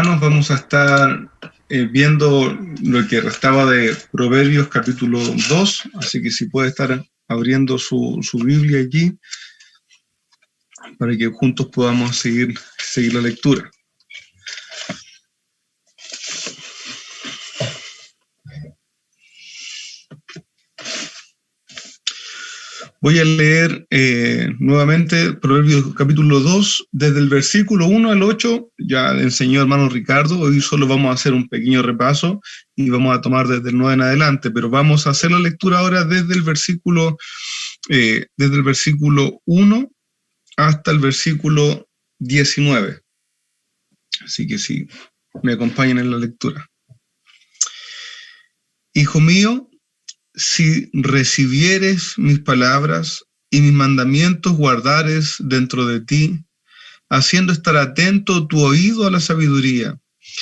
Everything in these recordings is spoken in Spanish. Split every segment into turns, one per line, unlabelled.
hermanos, vamos a estar viendo lo que restaba de Proverbios capítulo 2, así que si puede estar abriendo su Biblia allí, para que juntos podamos seguir la lectura. Voy a leer nuevamente Proverbios capítulo 2, desde el versículo 1 al 8, ya le enseñó hermano Ricardo, hoy solo vamos a hacer un pequeño repaso y vamos a tomar desde el 9 en adelante, pero vamos a hacer la lectura ahora desde el versículo 1 hasta el versículo 19. Así que sí, me acompañan en la lectura. Hijo mío, si recibieres mis palabras y mis mandamientos guardares dentro de ti, haciendo estar atento tu oído a la sabiduría,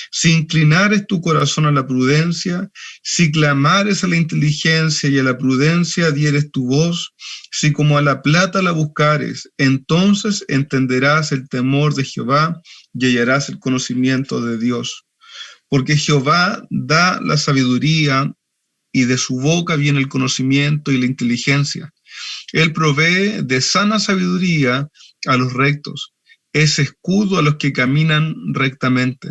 si inclinares tu corazón a la prudencia, si clamares a la inteligencia y a la prudencia dieres tu voz, si como a la plata la buscares, entonces entenderás el temor de Jehová y hallarás el conocimiento de Dios. Porque Jehová da la sabiduría, y de su boca viene el conocimiento y la inteligencia. Él provee de sana sabiduría a los rectos, es escudo a los que caminan rectamente.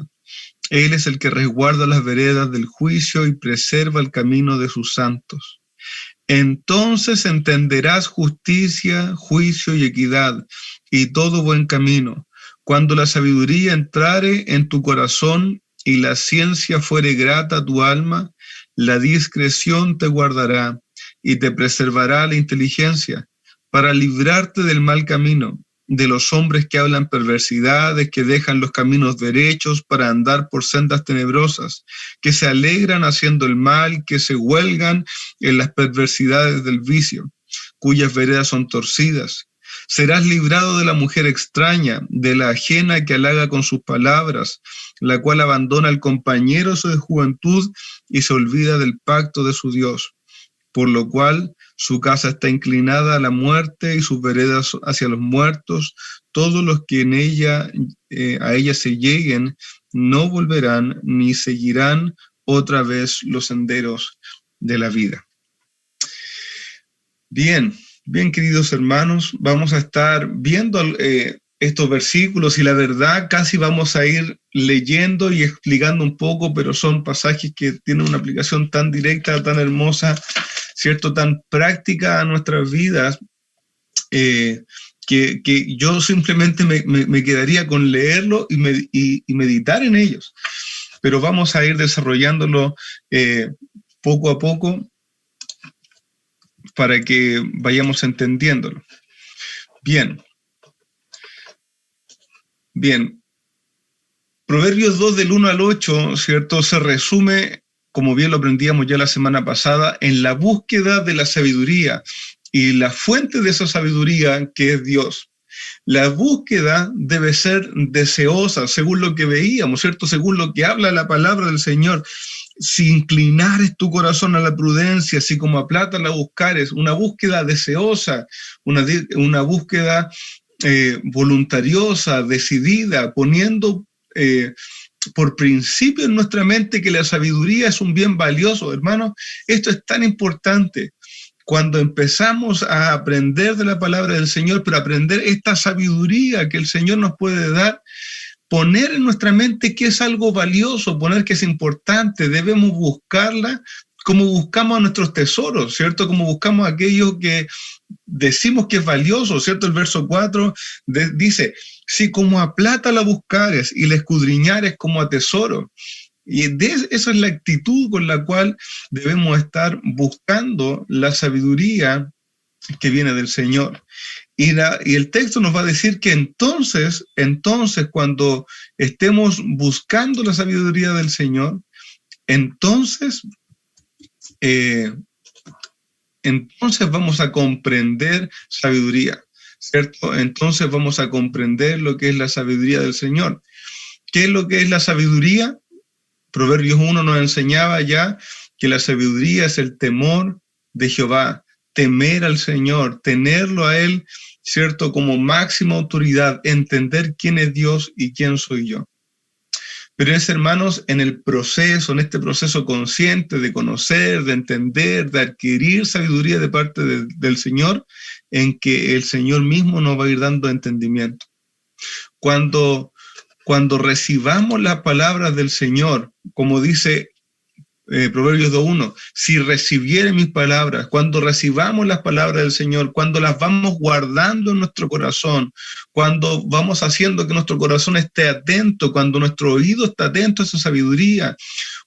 Él es el que resguarda las veredas del juicio y preserva el camino de sus santos. Entonces entenderás justicia, juicio y equidad, y todo buen camino. Cuando la sabiduría entrare en tu corazón y la ciencia fuere grata a tu alma, la discreción te guardará y te preservará la inteligencia para librarte del mal camino, de los hombres que hablan perversidades, que dejan los caminos derechos para andar por sendas tenebrosas, que se alegran haciendo el mal, que se huelgan en las perversidades del vicio, cuyas veredas son torcidas. Serás librado de la mujer extraña, de la ajena que halaga con sus palabras, la cual abandona al compañero de su juventud y se olvida del pacto de su Dios, por lo cual su casa está inclinada a la muerte y sus veredas hacia los muertos. Todos los que en ella, a ella se lleguen no volverán ni seguirán otra vez los senderos de la vida. Bien, queridos hermanos, vamos a estar viendo estos versículos y la verdad casi vamos a ir leyendo y explicando un poco, pero son pasajes que tienen una aplicación tan directa, tan hermosa, ¿cierto? Tan práctica a nuestras vidas, que yo simplemente me quedaría con leerlo y meditar en ellos. Pero vamos a ir desarrollándolo poco a poco para que vayamos entendiéndolo. Bien. Proverbios 2 del 1 al 8, ¿cierto? Se resume, como bien lo aprendíamos ya la semana pasada, en la búsqueda de la sabiduría y la fuente de esa sabiduría que es Dios. La búsqueda debe ser deseosa, según lo que veíamos, ¿cierto? Según lo que habla la palabra del Señor. Si inclinares tu corazón a la prudencia, si como a plata la buscares, una búsqueda deseosa, una búsqueda voluntariosa, decidida, poniendo por principio en nuestra mente que la sabiduría es un bien valioso, hermanos. Esto es tan importante. Cuando empezamos a aprender de la palabra del Señor, pero aprender esta sabiduría que el Señor nos puede dar, poner en nuestra mente que es algo valioso, poner que es importante, debemos buscarla como buscamos a nuestros tesoros, ¿cierto? Como buscamos aquello que decimos que es valioso, ¿cierto? El verso 4 dice, si como a plata la buscares y la escudriñares como a tesoro. Y esa es la actitud con la cual debemos estar buscando la sabiduría que viene del Señor. Y el texto nos va a decir que entonces cuando estemos buscando la sabiduría del Señor, entonces vamos a comprender sabiduría, ¿cierto? Entonces vamos a comprender lo que es la sabiduría del Señor. ¿Qué es lo que es la sabiduría? Proverbios 1 nos enseñaba ya que la sabiduría es el temor de Jehová, temer al Señor, tenerlo a Él, ¿cierto? Como máxima autoridad, entender quién es Dios y quién soy yo. Pero es, hermanos, en este proceso consciente de conocer, de entender, de adquirir sabiduría de parte del Señor, en que el Señor mismo nos va a ir dando entendimiento. Cuando recibamos las palabras del Señor, como dice Proverbios 2:1, si recibiere mis palabras, cuando recibamos las palabras del Señor, cuando las vamos guardando en nuestro corazón, cuando vamos haciendo que nuestro corazón esté atento, cuando nuestro oído está atento a esa sabiduría,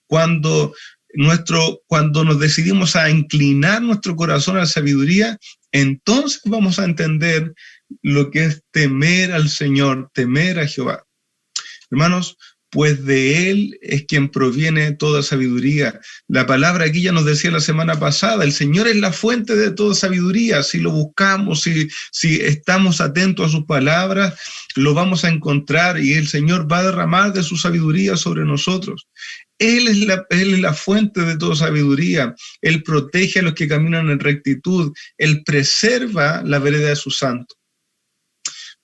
cuando nos decidimos a inclinar nuestro corazón a la sabiduría, entonces vamos a entender lo que es temer al Señor, temer a Jehová. Hermanos, pues de Él es quien proviene toda sabiduría. La palabra aquí ya nos decía la semana pasada, el Señor es la fuente de toda sabiduría. Si lo buscamos, si estamos atentos a sus palabras, lo vamos a encontrar y el Señor va a derramar de su sabiduría sobre nosotros. Él es la fuente de toda sabiduría. Él protege a los que caminan en rectitud. Él preserva la vereda de sus santos.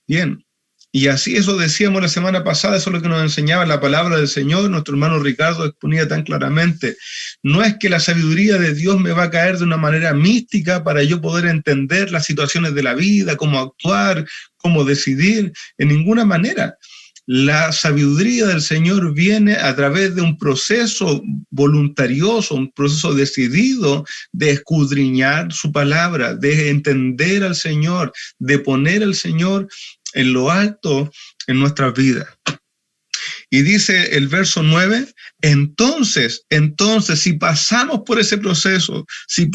Bien. Y así eso decíamos la semana pasada, eso es lo que nos enseñaba la palabra del Señor, nuestro hermano Ricardo exponía tan claramente. No es que la sabiduría de Dios me va a caer de una manera mística para yo poder entender las situaciones de la vida, cómo actuar, cómo decidir, en ninguna manera. La sabiduría del Señor viene a través de un proceso voluntarioso, un proceso decidido de escudriñar su palabra, de entender al Señor, de poner al Señor en lo alto en nuestras vidas. Y dice el verso 9, entonces, si pasamos por ese proceso, si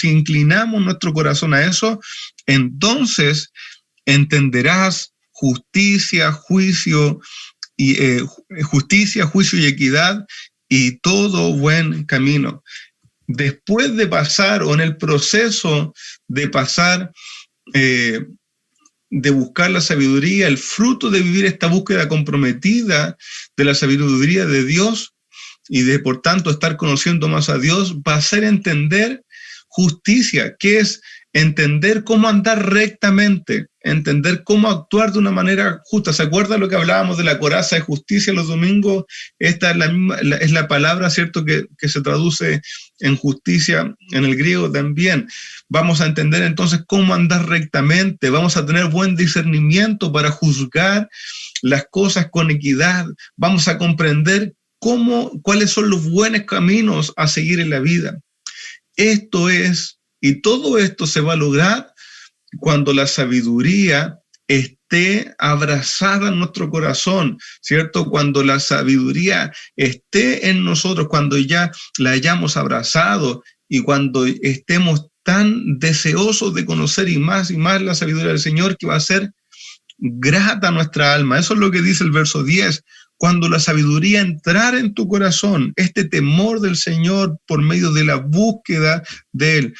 inclinamos nuestro corazón a eso, entonces entenderás justicia, juicio y equidad y todo buen camino. Después de pasar o en el proceso de pasar de buscar la sabiduría, el fruto de vivir esta búsqueda comprometida de la sabiduría de Dios y de, por tanto, estar conociendo más a Dios, va a ser entender justicia, que es entender cómo andar rectamente, entender cómo actuar de una manera justa. ¿Se acuerdan lo que hablábamos de la coraza de justicia los domingos? Esta es la palabra, ¿cierto?, que se traduce en justicia en el griego también. Vamos a entender entonces cómo andar rectamente, vamos a tener buen discernimiento para juzgar las cosas con equidad, vamos a comprender cuáles son los buenos caminos a seguir en la vida. Y todo esto se va a lograr cuando la sabiduría esté abrazada en nuestro corazón, ¿cierto? Cuando la sabiduría esté en nosotros, cuando ya la hayamos abrazado y cuando estemos tan deseosos de conocer y más la sabiduría del Señor, que va a ser grata a nuestra alma. Eso es lo que dice el verso 10. Cuando la sabiduría entrara en tu corazón, este temor del Señor por medio de la búsqueda de Él,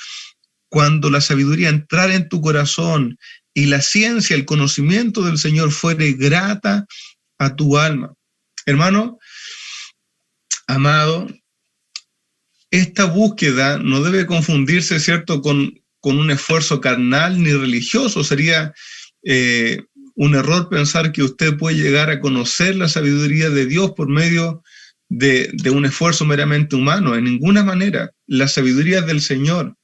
cuando la sabiduría entrara en tu corazón y la ciencia, el conocimiento del Señor fuere grata a tu alma. Hermano, amado, esta búsqueda no debe confundirse, ¿cierto?, con un esfuerzo carnal ni religioso. Sería un error pensar que usted puede llegar a conocer la sabiduría de Dios por medio de un esfuerzo meramente humano. En ninguna manera. La sabiduría es del Señor.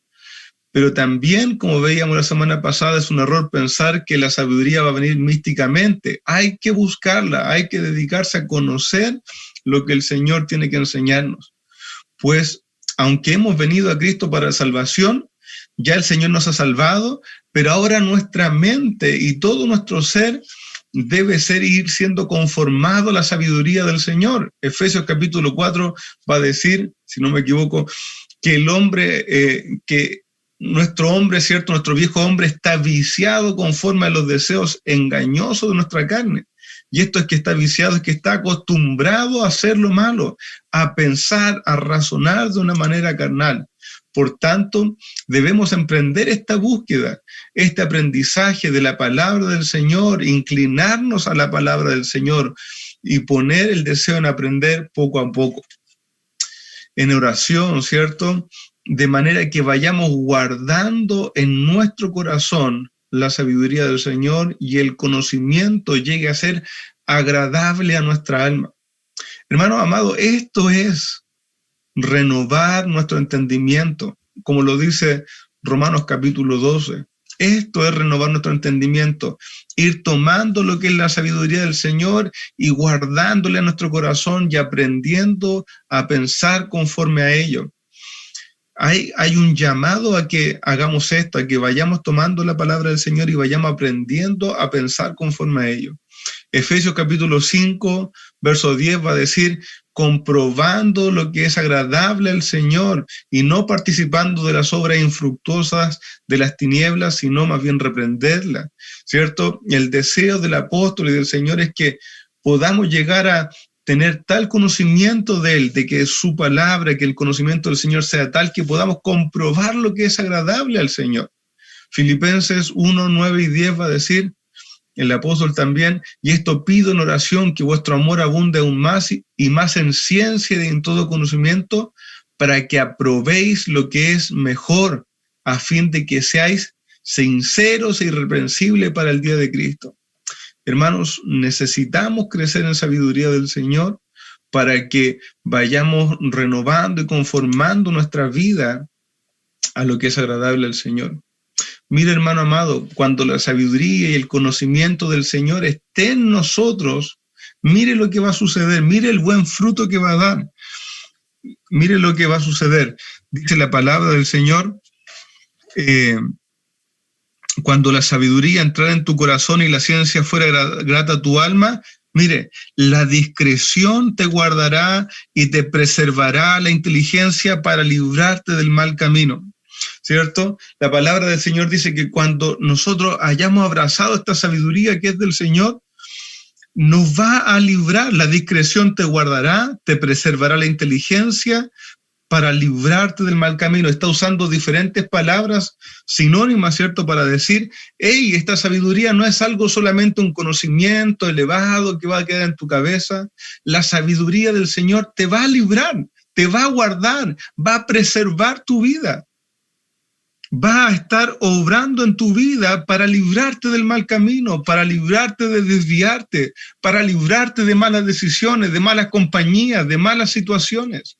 Pero también, como veíamos la semana pasada, es un error pensar que la sabiduría va a venir místicamente. Hay que buscarla, hay que dedicarse a conocer lo que el Señor tiene que enseñarnos. Pues, aunque hemos venido a Cristo para salvación, ya el Señor nos ha salvado, pero ahora nuestra mente y todo nuestro ser debe ir siendo conformado a la sabiduría del Señor. Efesios capítulo 4 va a decir, si no me equivoco, que el hombre, nuestro hombre, ¿cierto?, nuestro viejo hombre está viciado conforme a los deseos engañosos de nuestra carne. Y esto es que está viciado, es que está acostumbrado a hacer lo malo, a pensar, a razonar de una manera carnal. Por tanto, debemos emprender esta búsqueda, este aprendizaje de la palabra del Señor, inclinarnos a la palabra del Señor y poner el deseo en aprender poco a poco. En oración, ¿cierto?, de manera que vayamos guardando en nuestro corazón la sabiduría del Señor y el conocimiento llegue a ser agradable a nuestra alma. Hermano amado, esto es renovar nuestro entendimiento, como lo dice Romanos capítulo 12. Esto es renovar nuestro entendimiento, ir tomando lo que es la sabiduría del Señor y guardándole a nuestro corazón y aprendiendo a pensar conforme a ello. Hay un llamado a que hagamos esto, a que vayamos tomando la palabra del Señor y vayamos aprendiendo a pensar conforme a ello. Efesios capítulo 5, verso 10 va a decir, comprobando lo que es agradable al Señor y no participando de las obras infructuosas de las tinieblas, sino más bien reprenderlas, ¿cierto? El deseo del apóstol y del Señor es que podamos llegar a tener tal conocimiento de Él, de que su palabra, que el conocimiento del Señor sea tal que podamos comprobar lo que es agradable al Señor. Filipenses 1, 9 y 10 va a decir, el apóstol también, y esto pido en oración, que vuestro amor abunde aún más y más en ciencia y en todo conocimiento, para que aprobéis lo que es mejor, a fin de que seáis sinceros e irreprensibles para el día de Cristo. Hermanos, necesitamos crecer en sabiduría del Señor para que vayamos renovando y conformando nuestra vida a lo que es agradable al Señor. Mire, hermano amado, cuando la sabiduría y el conocimiento del Señor esté en nosotros, mire lo que va a suceder, mire el buen fruto que va a dar, mire lo que va a suceder. Dice la palabra del Señor, cuando la sabiduría entrara en tu corazón y la ciencia fuera grata a tu alma, mire, la discreción te guardará y te preservará la inteligencia para librarte del mal camino. ¿Cierto? La palabra del Señor dice que cuando nosotros hayamos abrazado esta sabiduría que es del Señor, nos va a librar, la discreción te guardará, te preservará la inteligencia para librarte del mal camino. Está usando diferentes palabras sinónimas, ¿cierto? Para decir, hey, esta sabiduría no es algo solamente un conocimiento elevado que va a quedar en tu cabeza. La sabiduría del Señor te va a librar, te va a guardar, va a preservar tu vida. Va a estar obrando en tu vida para librarte del mal camino, para librarte de desviarte, para librarte de malas decisiones, de malas compañías, de malas situaciones.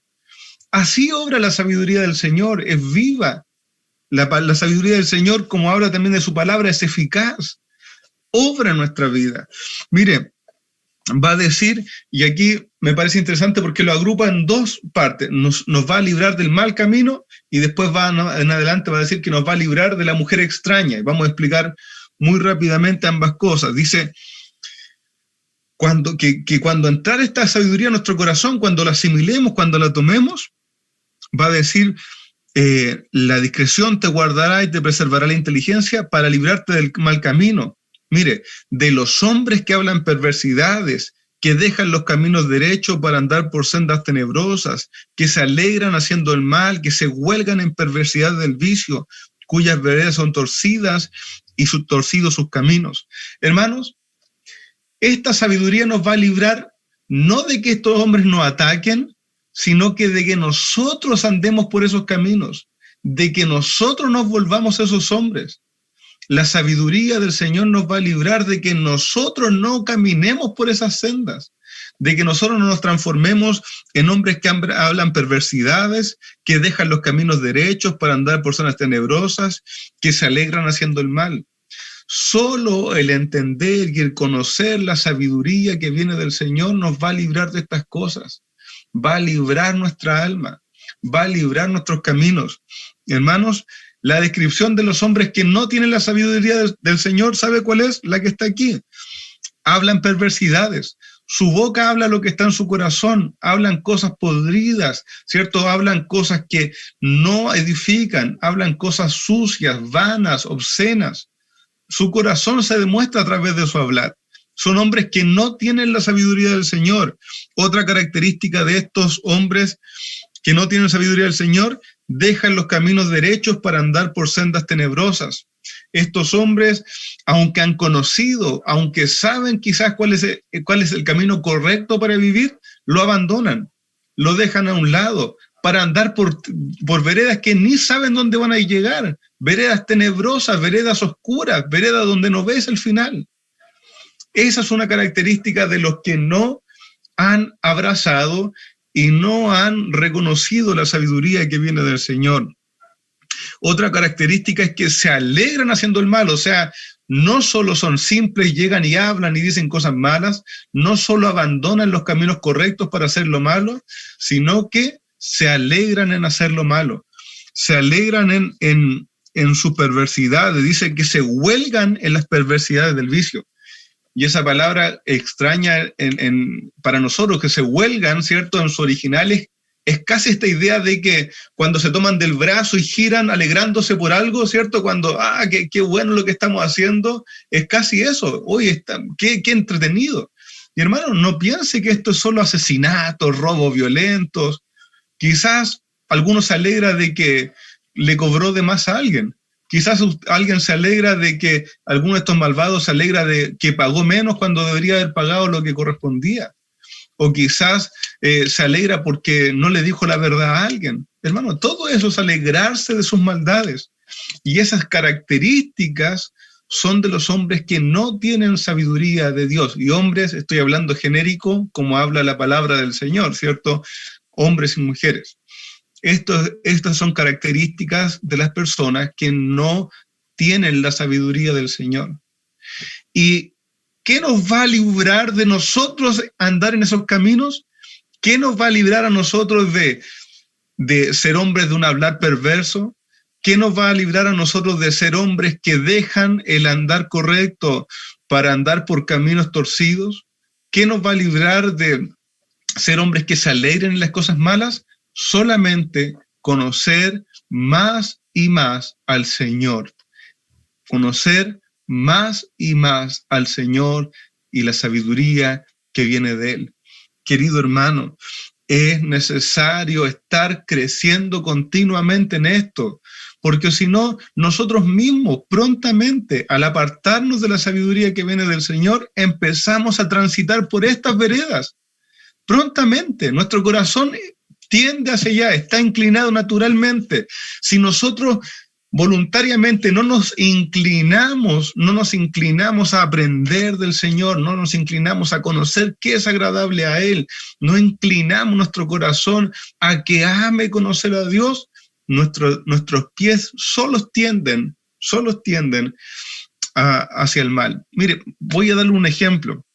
Así obra la sabiduría del Señor, es viva. La sabiduría del Señor, como habla también de su palabra, es eficaz. Obra en nuestra vida. Mire, va a decir, y aquí me parece interesante porque lo agrupa en dos partes, nos va a librar del mal camino y después en adelante va a decir que nos va a librar de la mujer extraña. Y vamos a explicar muy rápidamente ambas cosas. Dice, que cuando entrara esta sabiduría en nuestro corazón, cuando la asimilemos, cuando la tomemos, va a decir, la discreción te guardará y te preservará la inteligencia para librarte del mal camino. Mire, de los hombres que hablan perversidades, que dejan los caminos derechos para andar por sendas tenebrosas, que se alegran haciendo el mal, que se huelgan en perversidad del vicio, cuyas veredas son torcidas y torcidos sus caminos. Hermanos, esta sabiduría nos va a librar no de que estos hombres nos ataquen, sino que de que nosotros andemos por esos caminos, de que nosotros nos volvamos esos hombres. La sabiduría del Señor nos va a librar de que nosotros no caminemos por esas sendas, de que nosotros no nos transformemos en hombres que hablan perversidades, que dejan los caminos derechos para andar por zonas tenebrosas, que se alegran haciendo el mal. Solo el entender y el conocer la sabiduría que viene del Señor nos va a librar de estas cosas, va a librar nuestra alma, va a librar nuestros caminos. Hermanos, la descripción de los hombres que no tienen la sabiduría del Señor, ¿sabe cuál es? La que está aquí. Hablan perversidades. Su boca habla lo que está en su corazón. Hablan cosas podridas, ¿cierto? Hablan cosas que no edifican. Hablan cosas sucias, vanas, obscenas. Su corazón se demuestra a través de su hablar. Son hombres que no tienen la sabiduría del Señor. Otra característica de estos hombres que no tienen sabiduría del Señor, dejan los caminos derechos para andar por sendas tenebrosas. Estos hombres, aunque han conocido, aunque saben quizás cuál es el camino correcto para vivir, lo abandonan, lo dejan a un lado para andar por veredas que ni saben dónde van a llegar, veredas tenebrosas, veredas oscuras, veredas donde no ves el final. Esa es una característica de los que no han abrazado y no han reconocido la sabiduría que viene del Señor. Otra característica es que se alegran haciendo el mal, o sea, no solo son simples, llegan y hablan y dicen cosas malas, no solo abandonan los caminos correctos para hacer lo malo, sino que se alegran en hacer lo malo, se alegran en su perversidad, dicen que se huelgan en las perversidades del vicio. Y esa palabra extraña para nosotros, que se huelgan, ¿cierto? En su original es casi esta idea de que cuando se toman del brazo y giran alegrándose por algo, ¿cierto? Cuando, qué bueno lo que estamos haciendo, es casi eso. Oye, qué entretenido. Y hermano, no piense que esto es solo asesinatos, robos violentos. Quizás alguno se alegra de que le cobró de más a alguien. Quizás alguien se alegra de que alguno de estos malvados se alegra de que pagó menos cuando debería haber pagado lo que correspondía. O quizás se alegra porque no le dijo la verdad a alguien. Hermano, todo eso es alegrarse de sus maldades. Y esas características son de los hombres que no tienen sabiduría de Dios. Y hombres, estoy hablando genérico, como habla la palabra del Señor, ¿cierto? Hombres y mujeres. Estas son características de las personas que no tienen la sabiduría del Señor. ¿Y qué nos va a librar de nosotros andar en esos caminos? ¿Qué nos va a librar a nosotros de ser hombres de un hablar perverso? ¿Qué nos va a librar a nosotros de ser hombres que dejan el andar correcto para andar por caminos torcidos? ¿Qué nos va a librar de ser hombres que se alegren en las cosas malas? Solamente conocer más y más al Señor. Conocer más y más al Señor y la sabiduría que viene de Él. Querido hermano, es necesario estar creciendo continuamente en esto, porque si no, nosotros mismos prontamente, al apartarnos de la sabiduría que viene del Señor, empezamos a transitar por estas veredas. Prontamente, nuestro corazón tiende hacia allá, está inclinado naturalmente. Si nosotros voluntariamente no nos inclinamos a aprender del Señor, no nos inclinamos a conocer qué es agradable a Él, no inclinamos nuestro corazón a que ame conocer a Dios, nuestros pies solos tienden hacia el mal. Mire, voy a darle un ejemplo.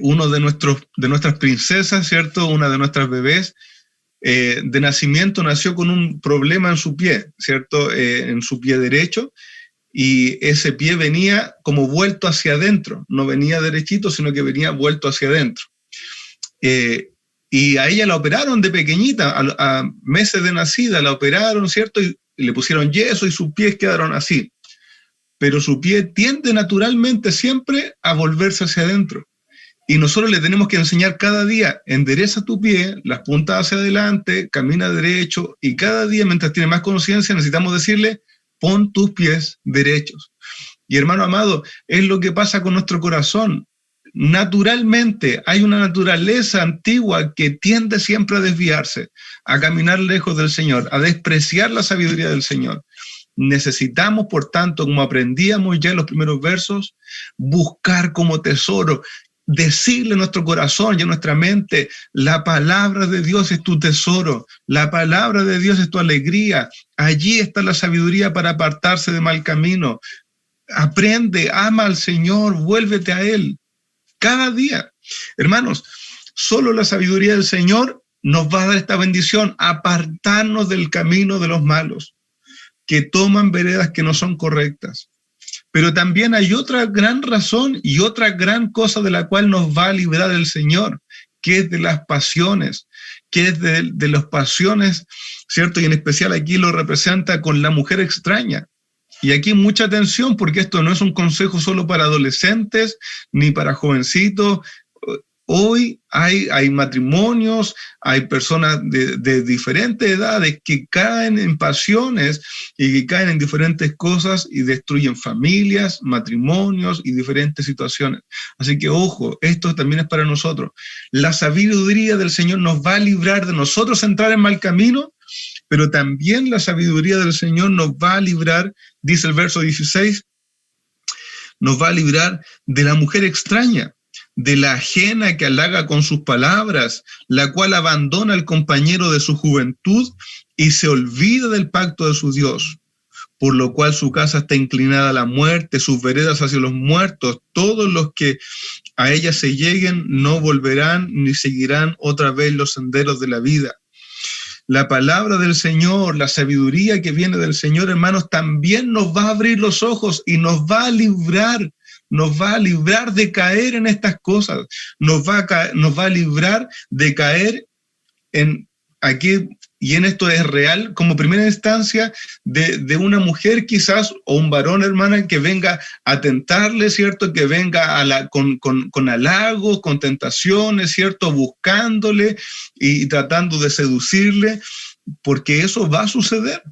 Uno de nuestras princesas, ¿cierto? Una de nuestras bebés, de nacimiento nació con un problema en su pie, ¿cierto? En su pie derecho, y ese pie venía como vuelto hacia adentro, no venía derechito, sino que venía vuelto hacia adentro. Y a ella la operaron de pequeñita, a meses de nacida, la operaron, ¿cierto? Y le pusieron yeso y sus pies quedaron así. Pero su pie tiende naturalmente siempre a volverse hacia adentro. Y nosotros le tenemos que enseñar cada día, endereza tu pie, las puntas hacia adelante, camina derecho, y cada día, mientras tiene más conciencia, necesitamos decirle, pon tus pies derechos. Y hermano amado, es lo que pasa con nuestro corazón. Naturalmente, hay una naturaleza antigua que tiende siempre a desviarse, a caminar lejos del Señor, a despreciar la sabiduría del Señor. Necesitamos, por tanto, como aprendíamos ya en los primeros versos, buscar como tesoro, decirle a nuestro corazón y a nuestra mente, la palabra de Dios es tu tesoro, la palabra de Dios es tu alegría, allí está la sabiduría para apartarse de mal camino. Aprende, ama al Señor, vuélvete a Él, cada día. Hermanos, solo la sabiduría del Señor nos va a dar esta bendición, apartarnos del camino de los malos, que toman veredas que no son correctas. Pero también hay otra gran razón y otra gran cosa de la cual nos va a liberar el Señor, que es de las pasiones, que es de las pasiones, ¿cierto? Y en especial aquí lo representa con la mujer extraña. Y aquí mucha atención, porque esto no es un consejo solo para adolescentes ni para jovencitos. Hoy hay matrimonios, hay personas de diferentes edades que caen en pasiones y que caen en diferentes cosas y destruyen familias, matrimonios y diferentes situaciones. Así que ojo, esto también es para nosotros. La sabiduría del Señor nos va a librar de nosotros entrar en mal camino, pero también la sabiduría del Señor nos va a librar, dice el verso 16, nos va a librar de la mujer extraña. de la ajena que halaga con sus palabras, la cual abandona al compañero de su juventud y se olvida del pacto de su Dios, por lo cual su casa está inclinada a la muerte, sus veredas hacia los muertos. Todos los que a ella se lleguen no volverán ni seguirán otra vez los senderos de la vida. La palabra del Señor, la sabiduría que viene del Señor, hermanos, también nos va a abrir los ojos y nos va a librar de caer en estas cosas, nos va a librar de caer en aquí, y en esto es real, como primera instancia, de una mujer quizás, o un varón, hermana, que venga a tentarle, ¿cierto? Que venga con halagos, con tentaciones, ¿cierto? Buscándole y tratando de seducirle, porque eso va a suceder.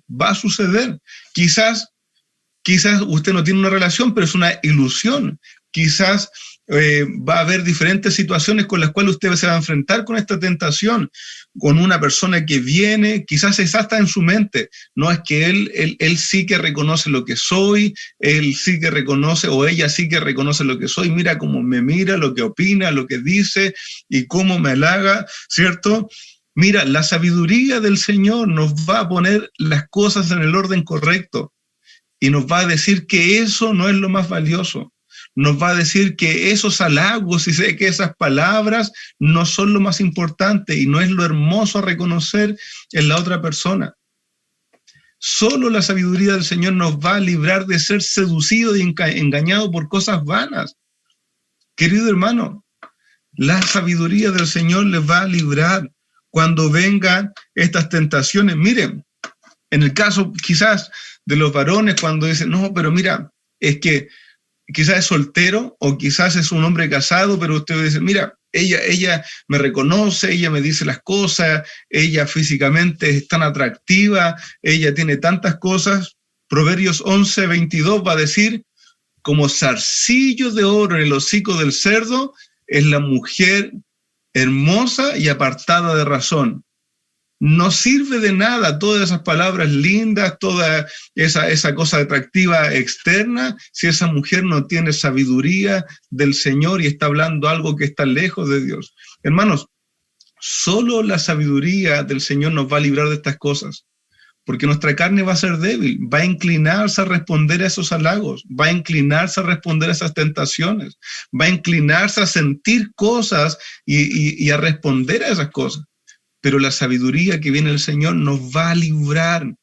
Quizás usted no tiene una relación, pero es una ilusión. Quizás va a haber diferentes situaciones con las cuales usted se va a enfrentar con esta tentación, con una persona que viene, quizás es hasta en su mente, no es que él sí que reconoce lo que soy, él sí que reconoce, o ella sí que reconoce lo que soy, mira cómo me mira, lo que opina, lo que dice y cómo me halaga, ¿cierto? Mira, la sabiduría del Señor nos va a poner las cosas en el orden correcto y nos va a decir que eso no es lo más valioso. Nos va a decir que esos halagos y que esas palabras no son lo más importante y no es lo hermoso a reconocer en la otra persona. Solo la sabiduría del Señor nos va a librar de ser seducido y engañado por cosas vanas. Querido hermano, la sabiduría del Señor les va a librar cuando vengan estas tentaciones. Miren, en el caso quizás de los varones, cuando dicen, no, pero mira, es que quizás es soltero o quizás es un hombre casado, pero usted dice, mira, ella me reconoce, ella me dice las cosas, ella físicamente es tan atractiva, ella tiene tantas cosas. Proverbios 11:22 va a decir, como zarcillo de oro en el hocico del cerdo, es la mujer hermosa y apartada de razón. No sirve de nada todas esas palabras lindas, toda esa cosa atractiva externa, si esa mujer no tiene sabiduría del Señor y está hablando algo que está lejos de Dios. Hermanos, solo la sabiduría del Señor nos va a librar de estas cosas, porque nuestra carne va a ser débil, va a inclinarse a responder a esos halagos, va a inclinarse a responder a esas tentaciones, va a inclinarse a sentir cosas y a responder a esas cosas. Pero la sabiduría que viene del Señor nos va a librar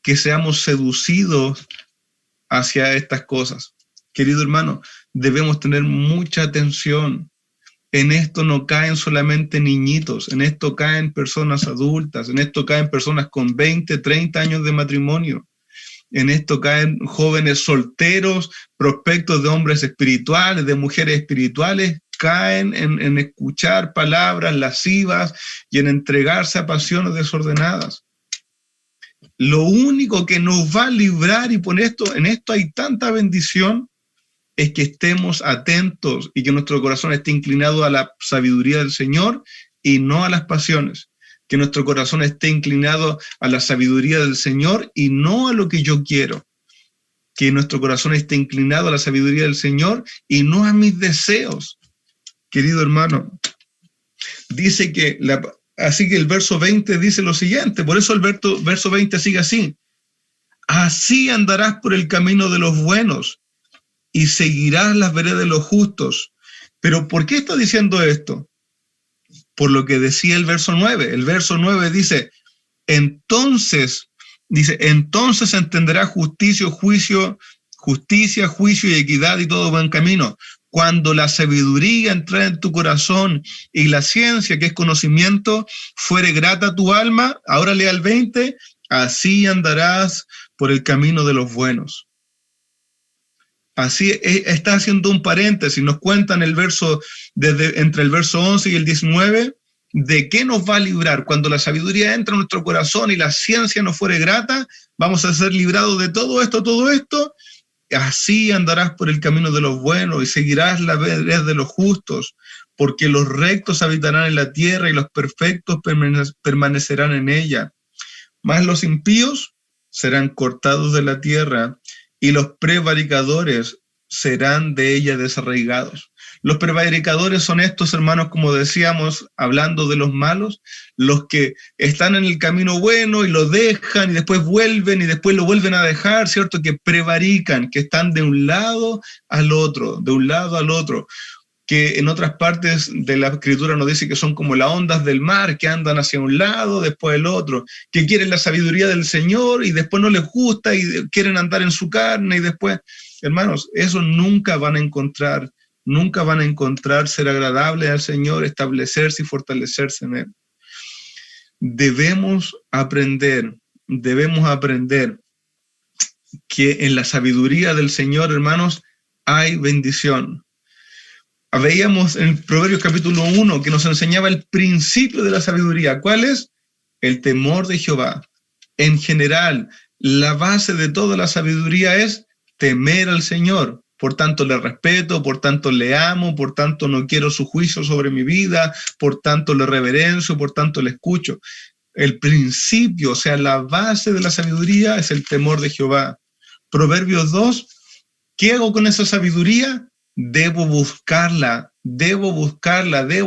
que seamos seducidos hacia estas cosas. Querido hermano, debemos tener mucha atención. En esto no caen solamente niñitos, en esto caen personas adultas, en esto caen personas con 20, 30 años de matrimonio. En esto caen jóvenes solteros, prospectos de hombres espirituales, de mujeres espirituales, caen en escuchar palabras lascivas y en entregarse a pasiones desordenadas. Lo único que nos va a librar, y en esto hay tanta bendición, es que estemos atentos y que nuestro corazón esté inclinado a la sabiduría del Señor y no a las pasiones. Que nuestro corazón esté inclinado a la sabiduría del Señor y no a lo que yo quiero. Que nuestro corazón esté inclinado a la sabiduría del Señor y no a mis deseos. Querido hermano, dice que, así que el verso 20 dice lo siguiente, por eso el verso 20 sigue así. Así andarás por el camino de los buenos y seguirás las veredas de los justos. Pero ¿por qué está diciendo esto? Por lo que decía el verso 9. El verso 9 dice, entonces entenderás justicia, juicio y equidad y todo buen camino. Cuando la sabiduría entrara en tu corazón y la ciencia, que es conocimiento, fuere grata a tu alma, ahora lea el 20, así andarás por el camino de los buenos. Así está haciendo un paréntesis, nos cuentan el verso, entre el verso 11 y el 19, de qué nos va a librar. Cuando la sabiduría entra en nuestro corazón y la ciencia nos fuere grata, vamos a ser librados de todo esto. Así andarás por el camino de los buenos y seguirás la vereda de los justos, porque los rectos habitarán en la tierra y los perfectos permanecerán en ella. Mas los impíos serán cortados de la tierra y los prevaricadores serán de ella desarraigados. Los prevaricadores son estos, hermanos, como decíamos, hablando de los malos, los que están en el camino bueno y lo dejan y después vuelven y después lo vuelven a dejar, ¿cierto? Que prevarican, que están de un lado al otro, de un lado al otro, que en otras partes de la escritura nos dice que son como las ondas del mar, que andan hacia un lado, después el otro, que quieren la sabiduría del Señor y después no les gusta y quieren andar en su carne y después, hermanos, eso nunca van a encontrar ser agradables al Señor, establecerse y fortalecerse en Él. Debemos aprender que en la sabiduría del Señor, hermanos, hay bendición. Veíamos en Proverbios capítulo 1 que nos enseñaba el principio de la sabiduría. ¿Cuál es? El temor de Jehová. En general, la base de toda la sabiduría es temer al Señor. Por tanto, le respeto, por tanto, le amo, por tanto, no quiero su juicio sobre mi vida, por tanto, le reverencio, por tanto, le escucho. El principio, o sea, la base de la sabiduría es el temor de Jehová. Proverbios 2, ¿qué hago con esa sabiduría? Debo buscarla, debo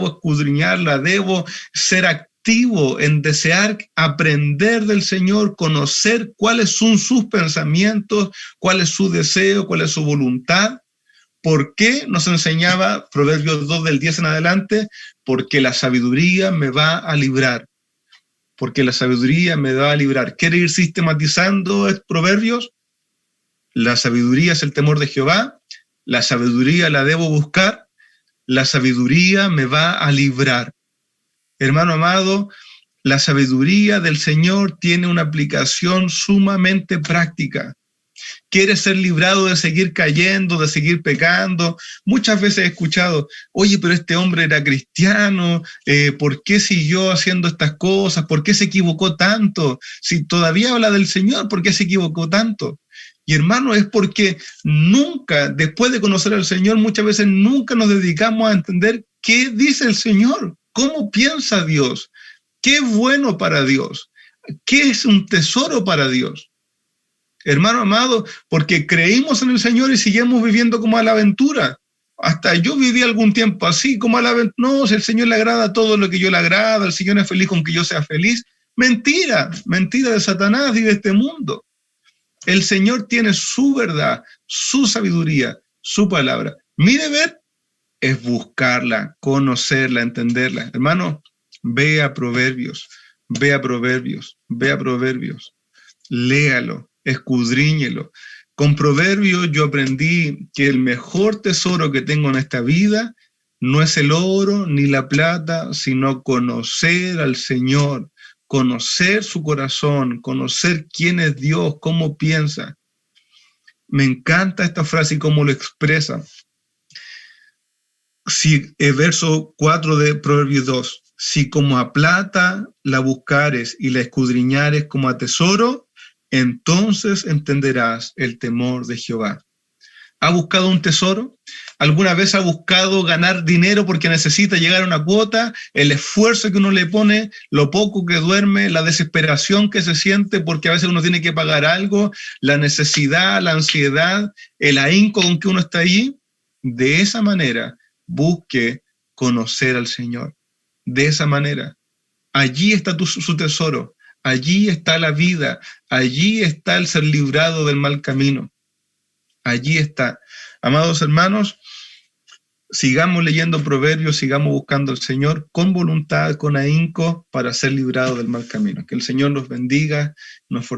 escudriñarla, debo ser activo en desear aprender del Señor, conocer cuáles son sus pensamientos, cuál es su deseo, cuál es su voluntad. ¿Por qué nos enseñaba Proverbios 2 del 10 en adelante? Porque la sabiduría me va a librar. Porque la sabiduría me va a librar. ¿Quiere ir sistematizando Proverbios? La sabiduría es el temor de Jehová. La sabiduría la debo buscar, la sabiduría me va a librar. Hermano amado, la sabiduría del Señor tiene una aplicación sumamente práctica. ¿Quieres ser librado de seguir cayendo, de seguir pecando? Muchas veces he escuchado, oye, pero este hombre era cristiano, ¿por qué siguió haciendo estas cosas? ¿Por qué se equivocó tanto? Si todavía habla del Señor, ¿por qué se equivocó tanto? Y hermano, es porque nunca, después de conocer al Señor, muchas veces nunca nos dedicamos a entender qué dice el Señor, cómo piensa Dios, qué es bueno para Dios, qué es un tesoro para Dios. Hermano amado, porque creímos en el Señor y seguimos viviendo como a la aventura. Hasta yo viví algún tiempo así, como a la aventura. No, si el Señor le agrada todo lo que yo le agrada, el Señor es feliz con que yo sea feliz. Mentira, mentira de Satanás y de este mundo. El Señor tiene su verdad, su sabiduría, su palabra. Mi deber es buscarla, conocerla, entenderla. Hermano, ve a Proverbios, léalo, escudriñelo. Con Proverbios yo aprendí que el mejor tesoro que tengo en esta vida no es el oro ni la plata, sino conocer al Señor, conocer su corazón, conocer quién es Dios, cómo piensa. Me encanta esta frase y cómo lo expresa. Si el verso 4 de Proverbios 2, si como a plata la buscares y la escudriñares como a tesoro, entonces entenderás el temor de Jehová. ¿Ha buscado un tesoro? ¿Alguna vez ha buscado ganar dinero porque necesita llegar a una cuota? El esfuerzo que uno le pone, lo poco que duerme, la desesperación que se siente porque a veces uno tiene que pagar algo, la necesidad, la ansiedad, el ahínco con que uno está allí. De esa manera, busque conocer al Señor. De esa manera. Allí está su tesoro. Allí está la vida. Allí está el ser librado del mal camino. Allí está. Amados hermanos, sigamos leyendo Proverbios, sigamos buscando al Señor con voluntad, con ahínco, para ser librados del mal camino. Que el Señor nos bendiga, nos fortalezca.